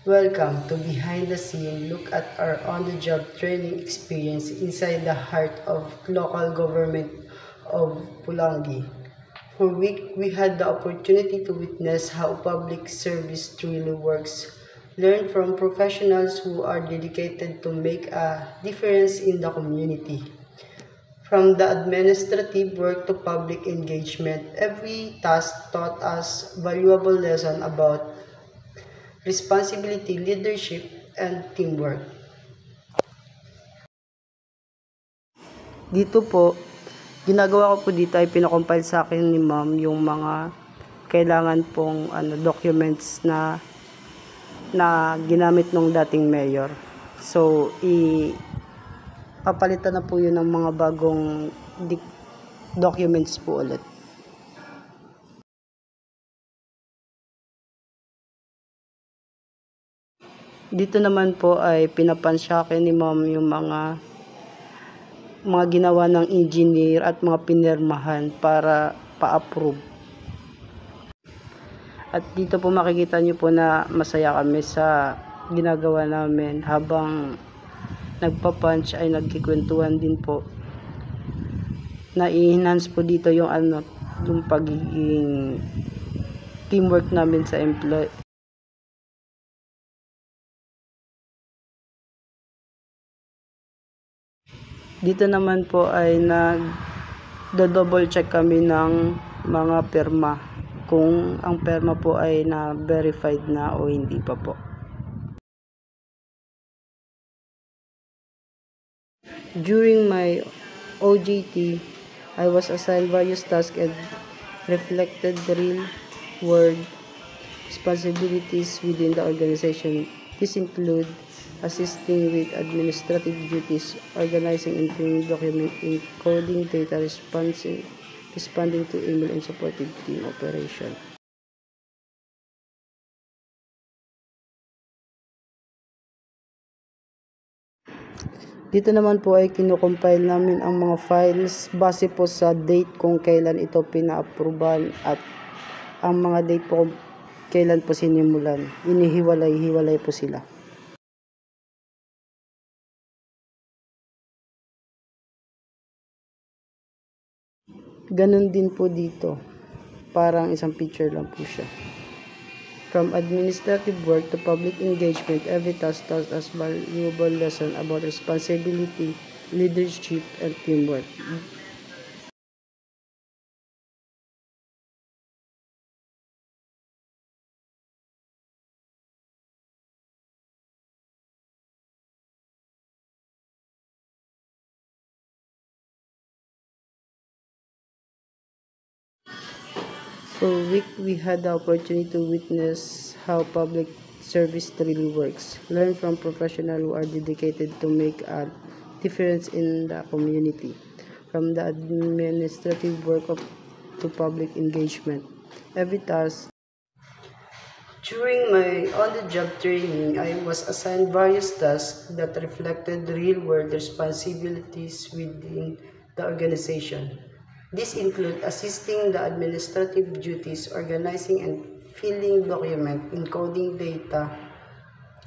Welcome to Behind the Scene, look at our on-the-job training experience inside the heart of local government of Pulangi. For a week, we had the opportunity to witness how public service truly works, learn from professionals who are dedicated to make a difference in the community. From the administrative work to public engagement, every task taught us valuable lesson about responsibility, leadership, and teamwork. Dito po, ginagawa ko po dito ay pinakompile sa akin ni ma'am yung mga kailangan pong documents na ginamit nung dating mayor. So, papalitan na po yun ng mga bagong documents po ulit. Dito naman po ay pinapansyakin ni ma'am yung mga ginawa ng engineer at mga pinirmahan para pa-approve. At dito po makikita nyo po na masaya kami sa ginagawa namin habang nagpa-punch ay nagkikwentuhan din po. Na-enhance po dito yung yung pagiging teamwork namin sa employee. Dito naman po ay nag-double check kami ng mga perma kung ang perma po ay na-verified na o hindi pa po. During my OJT, I was assigned various tasks and reflected the real-world responsibilities within the organization. This include assisting with administrative duties, organizing and filling document, encoding data, responding to email, and supporting team operation. Dito naman po ay kinukompile namin ang mga files base po sa date kung kailan ito pina-approval at ang mga date po kailan po sinimulan. Inihiwalay-hiwalay po sila. Ganun din po dito. Parang isang picture lang po siya. From administrative work to public engagement, every task taught us valuable lesson about responsibility, leadership, and teamwork. For a week, we had the opportunity to witness how public service truly works, learn from professionals who are dedicated to make a difference in the community, from the administrative work to public engagement. Every task. During my on-the-job training, I was assigned various tasks that reflected real-world responsibilities within the organization. These include assisting the administrative duties, organizing and filling documents, encoding data,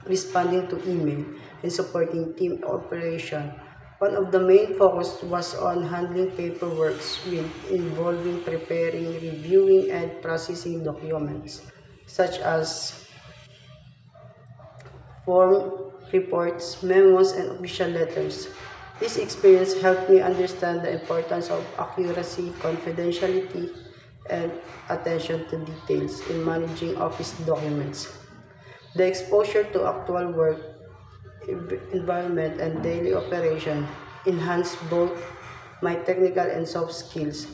responding to email, and supporting team operation. One of the main focus was on handling paperwork involving preparing, reviewing, and processing documents, such as form reports, memos, and official letters. This experience helped me understand the importance of accuracy, confidentiality, and attention to details in managing office documents. The exposure to actual work environment and daily operation enhanced both my technical and soft skills.